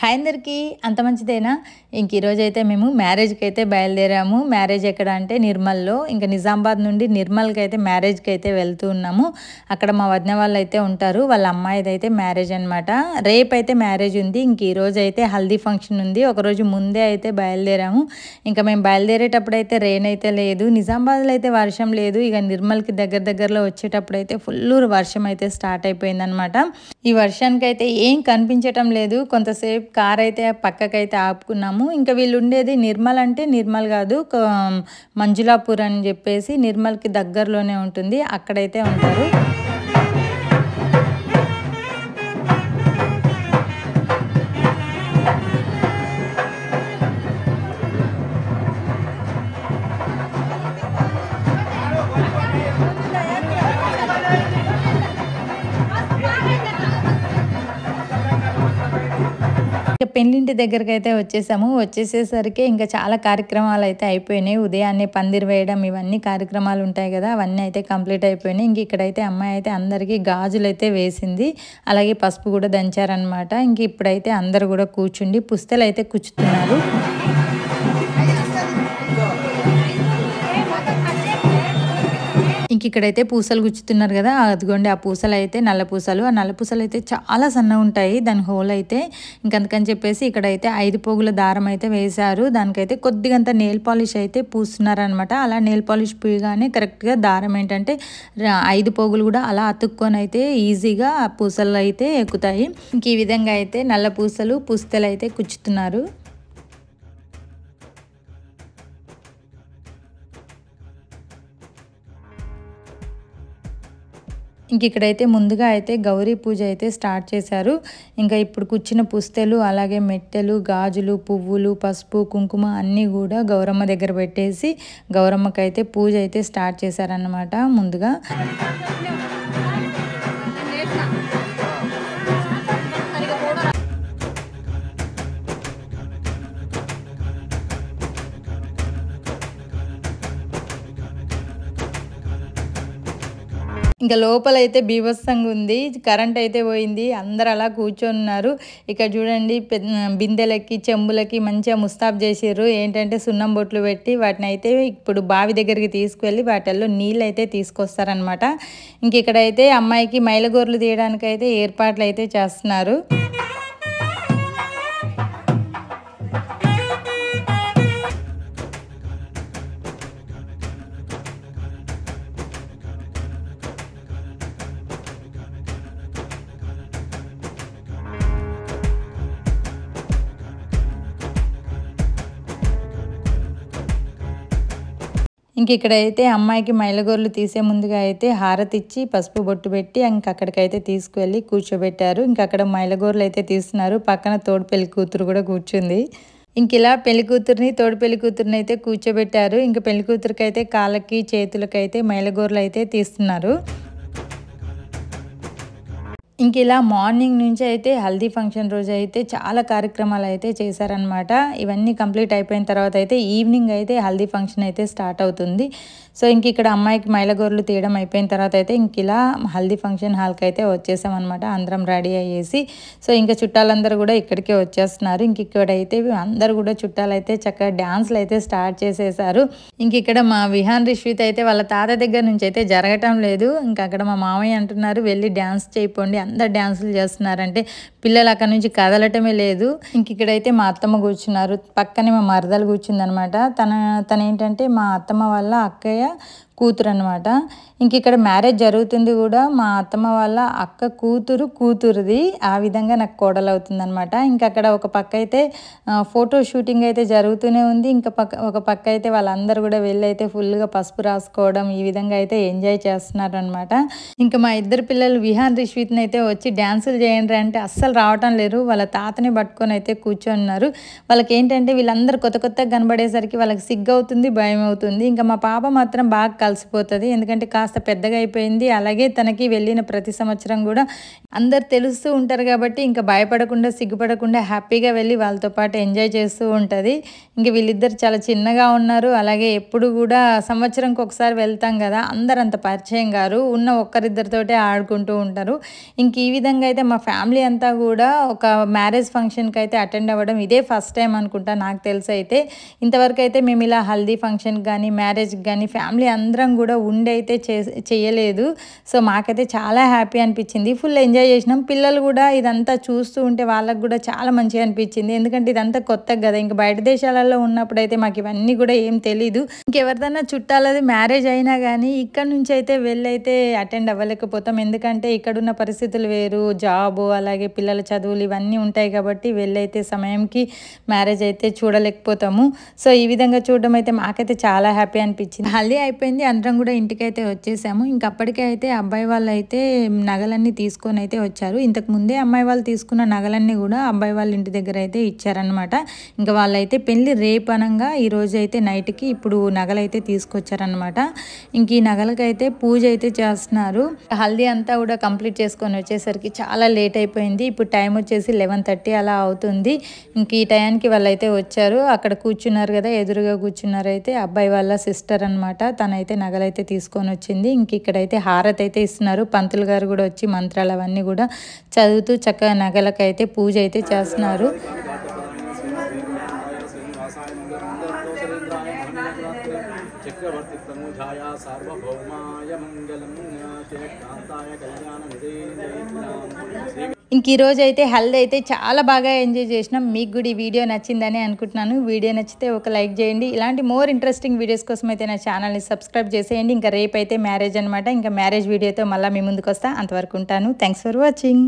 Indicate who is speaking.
Speaker 1: Hi అందరికీ అంత మంచిదేనా? ఇంక ఈరోజైతే మేము మ్యారేజ్కి అయితే బయలుదేరాము. మ్యారేజ్ ఎక్కడ అంటే నిర్మల్లో. ఇంకా నిజామాబాద్ నుండి నిర్మల్కి అయితే మ్యారేజ్కి అయితే వెళ్తూ ఉన్నాము. అక్కడ మా వదిన వాళ్ళు అయితే ఉంటారు. వాళ్ళ అమ్మాయిది అయితే మ్యారేజ్ అనమాట. రేపు అయితే మ్యారేజ్ ఉంది. ఇంక ఈరోజు అయితే హల్దీ ఫంక్షన్ ఉంది. ఒకరోజు ముందే అయితే బయలుదేరాము. ఇంకా మేము బయలుదేరేటప్పుడు అయితే రెయిన్ అయితే లేదు. నిజామాబాద్లో అయితే వర్షం లేదు. ఇక నిర్మల్కి దగ్గరలో వచ్చేటప్పుడు అయితే ఫుల్ వర్షం అయితే స్టార్ట్ అయిపోయిందనమాట. ఈ వర్షానికి అయితే ఏం కనిపించటం లేదు. కొంతసేపు కార్ అయితే పక్కకైతే ఆపుకున్నాము. ఇంకా వీళ్ళు ఉండేది నిర్మల్ అంటే నిర్మల్ కాదు, మంజులాపూర్ అని చెప్పేసి నిర్మల్కి దగ్గరలోనే ఉంటుంది, అక్కడైతే ఉంటారు. పెళ్ళింటి దగ్గరికి అయితే వచ్చేసాము. వచ్చేసేసరికి ఇంకా చాలా కార్యక్రమాలు అయితే అయిపోయినాయి. ఉదయాన్నే పందిరి వేయడం ఇవన్నీ కార్యక్రమాలు ఉంటాయి కదా, అవన్నీ అయితే కంప్లీట్ అయిపోయినాయి. ఇంక ఇక్కడైతే అమ్మాయి అయితే అందరికీ గాజులు అయితే వేసింది, అలాగే పసుపు కూడా దంచారనమాట. ఇంక ఇప్పుడైతే అందరు కూడా కూర్చుండి పుస్తలు అయితే కూర్చుతున్నారు. ఇంక ఇక్కడైతే పూసలు గుచ్చుతున్నారు కదా, అదిగోండి ఆ పూసలు అయితే నల్ల పూసలు. ఆ నల్ల పూసలు అయితే చాలా సన్నగా ఉంటాయి, దాని హోల్ అయితే. ఇంకందుకని చెప్పేసి ఇక్కడైతే 5 పోగుల దారం అయితే వేశారు. దానికైతే కొద్దిగంత నెయిల్ పాలిష్ అయితే పూస్తున్నారనమాట. అలా నెయిల్ పాలిష్ పూయగానే కరెక్ట్గా దారం ఏంటంటే 5 పోగులు కూడా అలా అతుక్కొని అయితే ఈజీగా ఆ పూసలు అయితే ఎక్కుతాయి. ఇంక ఈ విధంగా అయితే నల్ల పూసలు పుస్తలు అయితే కుచ్చుతున్నారు. ఇంక ఇక్కడైతే ముందుగా అయితే గౌరీ పూజ అయితే స్టార్ట్ చేశారు. ఇంకా ఇప్పుడు కూర్చున్న పుస్తెలు, అలాగే మెట్టెలు, గాజులు, పువ్వులు, పసుపు, కుంకుమ అన్నీ కూడా గౌరమ్మ దగ్గర పెట్టేసి గౌరమ్మకైతే పూజ అయితే స్టార్ట్ చేశారన్నమాట ముందుగా. ఇంకా లోపలైతే బీభత్సంగా ఉంది. కరెంట్ అయితే పోయింది, అందరు అలా కూర్చొని ఉన్నారు. ఇక్కడ చూడండి బిందెలకి చెంబులకి మంచిగా ముస్తాబ్ చేసారు. ఏంటంటే సున్నం బొట్లు పెట్టి వాటిని అయితే ఇప్పుడు బావి దగ్గరికి తీసుకువెళ్ళి వాటిల్లో నీళ్ళు అయితే తీసుకొస్తారనమాట. ఇంక ఇక్కడైతే అమ్మాయికి మైలగోర్లు తీయడానికి అయితే ఏర్పాట్లు అయితే చేస్తున్నారు. ఇంక ఇక్కడైతే అమ్మాయికి మైలగోర్లు తీసే ముందుగా అయితే హారతి ఇచ్చి పసుపు బొట్టు పెట్టి ఇంక అక్కడికైతే తీసుకువెళ్ళి కూర్చోబెట్టారు. ఇంక అక్కడ మైలగోర్లు అయితే తీస్తున్నారు. పక్కన తోడు పెళ్లి కూతురు కూడా కూర్చుంది. ఇంక ఇలా పెళ్లి కూతుర్ని తోడు పెళ్లి కూతుర్ని అయితే కూర్చోబెట్టారు. ఇంక పెళ్లి కూతురికి అయితే కాళ్ళకి చేతులకైతే మైలగోర్లు అయితే తీస్తున్నారు. ఇంక ఇలా మార్నింగ్ నుంచి అయితే హల్దీ ఫంక్షన్ రోజు అయితే చాలా కార్యక్రమాలు అయితే చేశారనమాట. ఇవన్నీ కంప్లీట్ అయిపోయిన తర్వాత అయితే ఈవినింగ్ అయితే హల్దీ ఫంక్షన్ అయితే స్టార్ట్ అవుతుంది. సో ఇంక ఇక్కడ అమ్మాయికి మైలగోర్లు తీయడం అయిపోయిన తర్వాత అయితే ఇంక ఇలా హల్దీ ఫంక్షన్ హాల్కి అయితే వచ్చేసామన్నమాట, అందరం రెడీ అయ్యేసి. సో ఇంకా చుట్టాలందరూ కూడా ఇక్కడికే వచ్చేస్తున్నారు. ఇంక ఇక్కడైతే అందరు కూడా చుట్టాలు అయితే చక్కగా డ్యాన్స్లు అయితే స్టార్ట్ చేసేసారు. ఇంక ఇక్కడ మా విహాన్ రిష్విత్ అయితే వాళ్ళ తాత దగ్గర నుంచి అయితే జరగటం లేదు. ఇంకా అక్కడ మా మామయ్య అంటున్నారు వెళ్ళి డ్యాన్స్ చేయపోండి, అందరు డ్యాన్సులు చేస్తున్నారంటే పిల్లలు అక్కడ నుంచి కదలటమే లేదు. ఇంక ఇక్కడైతే మా అత్తమ్మ కూర్చున్నారు, పక్కనే మా మరదలు కూర్చుందనమాట. తన ఏంటంటే మా అత్తమ్మ వాళ్ళ అక్కయ్య కూతురు అనమాట. ఇంక ఇక్కడ మ్యారేజ్ జరుగుతుంది కూడా మా అత్తమ్మ వాళ్ళ అక్క కూతురుది, ఆ విధంగా నాకు కోడలు అవుతుంది అనమాట. ఇంకా అక్కడ ఒక పక్క అయితే ఫోటో షూటింగ్ అయితే జరుగుతూనే ఉంది. ఇంకా ఒక పక్క అయితే వాళ్ళందరూ కూడా వెళ్ళి అయితే ఫుల్గా పసుపు రాసుకోవడం ఈ విధంగా అయితే ఎంజాయ్ చేస్తున్నారు అనమాట. ఇంకా మా ఇద్దరు పిల్లలు విహాన్ రిష్విత్ని అయితే వచ్చి డ్యాన్సులు చేయండి అంటే అస్సలు రావటం లేరు. వాళ్ళ తాతని పట్టుకొని అయితే కూర్చొని ఉన్నారు. వాళ్ళకి ఏంటంటే వీళ్ళందరూ కొత్తగా కనబడేసరికి వాళ్ళకి సిగ్గు అవుతుంది, భయం అవుతుంది. ఇంకా మా పాప మాత్రం బాగా కలిసిపోతుంది. ఎందుకంటే కాస్త పెద్దగా అయిపోయింది. అలాగే తనకి వెళ్ళిన ప్రతి సంవత్సరం కూడా అందరు తెలుస్తూ ఉంటారు కాబట్టి ఇంకా భయపడకుండా సిగ్గుపడకుండా హ్యాపీగా వెళ్ళి వాళ్ళతో పాటు ఎంజాయ్ చేస్తూ ఉంటుంది. ఇంక వీళ్ళిద్దరు చాలా చిన్నగా ఉన్నారు. అలాగే ఎప్పుడు కూడా సంవత్సరంకి ఒకసారి వెళ్తాం కదా, అందరు అంత పరిచయం గారు, ఉన్న ఒక్కరిద్దరితోటే ఆడుకుంటూ ఉంటారు. ఇంక ఈ విధంగా అయితే మా ఫ్యామిలీ అంతా కూడా ఒక మ్యారేజ్ ఫంక్షన్కి అయితే అటెండ్ అవ్వడం ఇదే ఫస్ట్ టైం అనుకుంటా నాకు తెలిసి. అయితే ఇంతవరకు అయితే మేము ఇలా హల్దీ ఫంక్షన్కి కానీ మ్యారేజ్కి కానీ ఫ్యామిలీ అందరం కూడా ఉండి అయితే చేయలేదు. సో మాకైతే చాలా హ్యాపీ అనిపించింది, ఫుల్ ఎంజాయ్ చేసినాం. పిల్లలు కూడా ఇదంతా చూస్తూ ఉంటే వాళ్ళకు కూడా చాలా మంచిగా అనిపించింది. ఎందుకంటే ఇదంతా కొత్తగా కదా, ఇంకా బయట దేశాలలో ఉన్నప్పుడు అయితే మాకు ఇవన్నీ కూడా ఏం తెలీదు. ఇంకెవరిదన్నా చుట్టాలది మ్యారేజ్ అయినా కానీ ఇక్కడ నుంచి అయితే వెళ్ళైతే అటెండ్ అవ్వలేకపోతాం. ఎందుకంటే ఇక్కడున్న పరిస్థితులు వేరు, జాబు అలాగే పిల్లల చదువులు ఇవన్నీ ఉంటాయి కాబట్టి వెళ్ళైతే సమయంకి మ్యారేజ్ అయితే చూడలేకపోతాము. సో ఈ విధంగా చూడడం అయితే మాకైతే చాలా హ్యాపీ అనిపించింది. హల్దీ అయిపోయింది, అందరం కూడా ఇంటికైతే వచ్చేసాము. ఇంకప్పటికే అయితే అబ్బాయి వాళ్ళు అయితే నగలన్నీ తీసుకొని అయితే వచ్చారు. ఇంతకు ముందే అమ్మాయి వాళ్ళు తీసుకున్న నగలన్నీ కూడా అబ్బాయి వాళ్ళ ఇంటి దగ్గర అయితే ఇచ్చారనమాట. ఇంకా వాళ్ళైతే పెళ్లి రేపు అనంగా ఈరోజు అయితే నైట్కి ఇప్పుడు నగలైతే తీసుకొచ్చారనమాట. ఇంక ఈ నగలకైతే పూజ అయితే చేస్తున్నారు. హల్దీ అంతా కూడా కంప్లీట్ చేసుకొని వచ్చేసరికి చాలా లేట్ అయిపోయింది. ఇప్పుడు టైం వచ్చేసి 11:30 అలా అవుతుంది. ఇంక ఈ టయానికి వాళ్ళైతే వచ్చారు. అక్కడ కూర్చున్నారు కదా, ఎదురుగా కూర్చున్నారు అయితే అబ్బాయి వాళ్ళ సిస్టర్ అనమాట. తనైతే నగలైతే తీసుకొని వచ్చింది. ఇంక ఇక్కడైతే హారతి అయితే ఇస్తున్నారు. పంతులు గారు కూడా వచ్చి మంత్రాలు అవన్నీ కూడా చదువుతూ చక్కగా నగలకైతే పూజ అయితే చేస్తున్నారు. ఇంక ఈరోజు అయితే హల్దీ అయితే చాలా బాగా ఎంజాయ్ చేసినాం. మీకు కూడా ఈ వీడియో నచ్చిందని అనుకుంటున్నాను. వీడియో నచ్చితే ఒక లైక్ చేయండి. ఇలాంటి మోర్ ఇంట్రెస్టింగ్ వీడియోస్ కోసం అయితే నా ఛానల్ని సబ్స్క్రైబ్ చేసేయండి. ఇంకా రేపు అయితే మ్యారేజ్ అనమాట. ఇంకా మ్యారేజ్ వీడియోతో మళ్ళీ మీ ముందుకు వస్తా. అంతవరకు ఉంటాను. Thanks for watching.